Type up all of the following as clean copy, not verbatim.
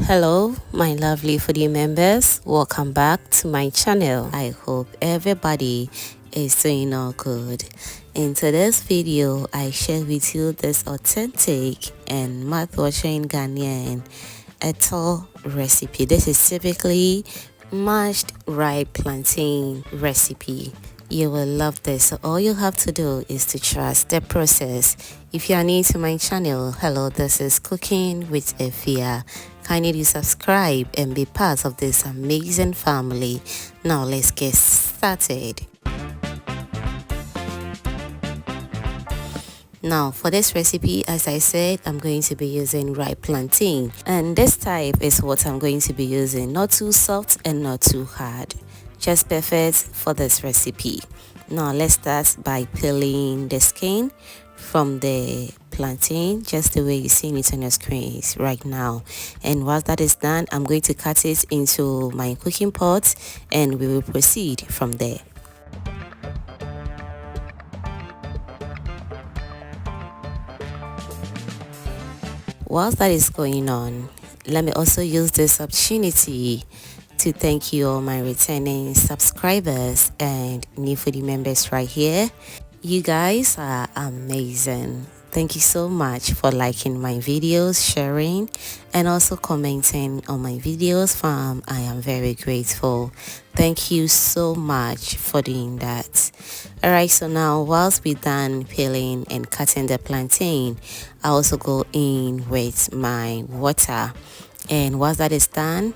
Hello my lovely foodie members, welcome back to my channel. I hope everybody is doing all good. In today's video I share with you this authentic and mouth-watering Ghanaian Etor recipe. This is typically mashed ripe plantain recipe. You will love this. So all you have to do is to trust the process. If you are new to my channel, hello, this is Cooking with Efia. Kindly do subscribe and be part of this amazing family. Now let's get started. Now for this recipe, as I said, I'm going to be using ripe plantain, and this type is what I'm going to be using. Not too soft and not too hard, just perfect for this recipe. Now let's start by peeling the skin from the plantain, just the way you see it on your screens right now. And once that is done, I'm going to cut it into my cooking pot and we will proceed from there. Whilst that is going on, let me also use this opportunity to thank you all my returning subscribers and new foodie members right here. You guys are amazing. Thank you so much for liking my videos, sharing, and also commenting on my videos. Fam, I am very grateful. Thank you so much for doing that. Alright, so now whilst we're done peeling and cutting the plantain, I also go in with my water, and once that is done,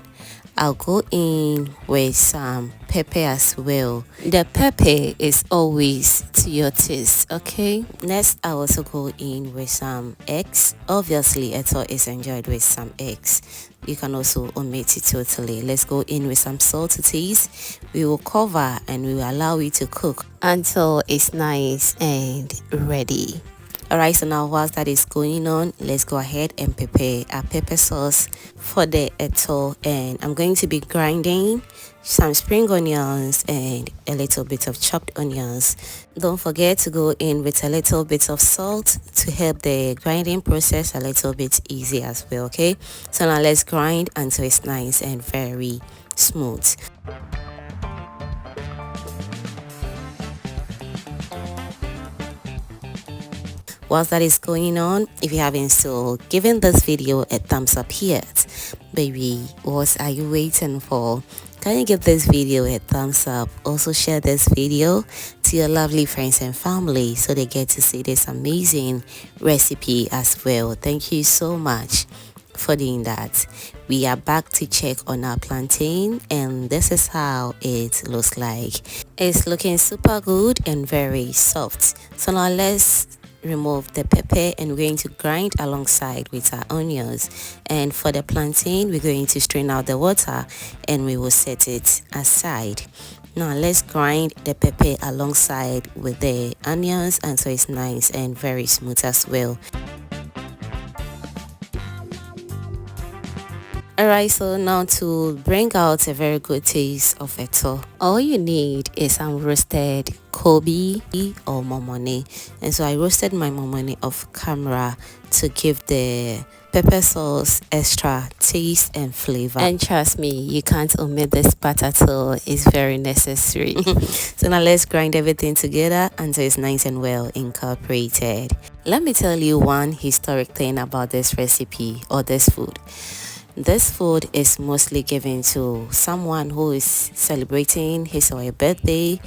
I'll go in with some pepper as well. The pepper is always to your taste, okay? Next, I'll also go in with some eggs. Obviously, Etor is enjoyed with some eggs. You can also omit it totally. Let's go in with some salt to taste. We will cover and we will allow it to cook until it's nice and ready. Alright, so now whilst that is going on, let's go ahead and prepare a pepper sauce for the Etor. And I'm going to be grinding some spring onions and a little bit of chopped onions. Don't forget to go in with a little bit of salt to help the grinding process a little bit easy as well, okay? So now let's grind until it's nice and very smooth. Whilst that is going on, if you haven't still given this video a thumbs up yet, baby, what are you waiting for? Can you give this video a thumbs up? Also share this video to your lovely friends and family so they get to see this amazing recipe as well. Thank you so much for doing that. We are back to check on our plantain, and this is how it looks like. It's looking super good and very soft. So now let's remove the pepper and we're going to grind alongside with our onions. And for the plantain, we're going to strain out the water and we will set it aside. Now let's grind the pepper alongside with the onions until it's nice and very smooth as well. Alright, so now to bring out a very good taste of Etor, all you need is some roasted Kobe or momone. And so I roasted my momone off camera to give the pepper sauce extra taste and flavor. And trust me, you can't omit this part at all. It's very necessary. So now let's grind everything together until it's nice and well incorporated. Let me tell you one historic thing about this recipe or this food. This food is mostly given to someone who is celebrating his or her birthday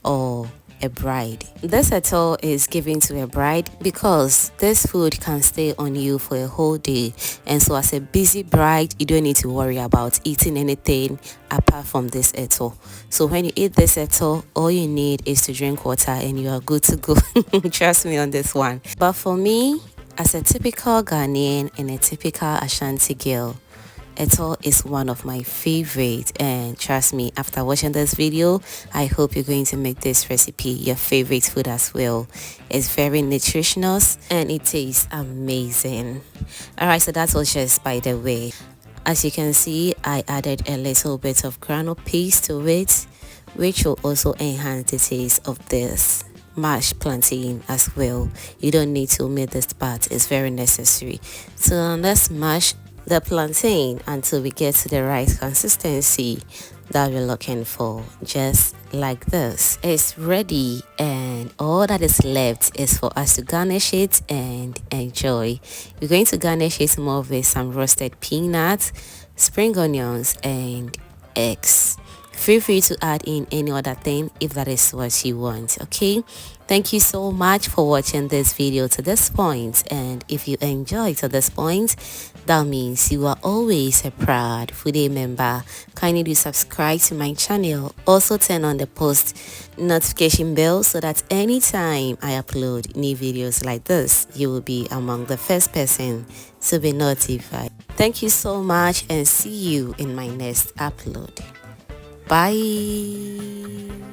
or a bride. This Etor is given to a bride because this food can stay on you for a whole day, and so as a busy bride you don't need to worry about eating anything apart from this Etor. So when you eat this Etor, all you need is to drink water and you are good to go. Trust me on this one. But for me, as a typical Ghanaian and a typical Ashanti girl, Etor is one of my favorite, and trust me, after watching this video, I hope you're going to make this recipe your favorite food as well. It's very nutritious and it tastes amazing. Alright, so that was just by the way. As you can see, I added a little bit of groundnut paste to it, which will also enhance the taste of this mashed plantain as well. You don't need to omit this part, it's very necessary. So let's mash the plantain until we get to the right consistency that we're looking for, just like this. It's ready, and all that is left is for us to garnish it and enjoy. We're going to garnish it more with some roasted peanuts, spring onions, and eggs. Feel free to add in any other thing if that is what you want. Okay, thank you so much for watching this video to this point, and if you enjoyed to this point, that means you are always a proud foodie member. Kindly do subscribe to my channel. Also turn on the post notification bell so that anytime I upload new videos like this, you will be among the first person to be notified. Thank you so much, and see you in my next upload. Bye.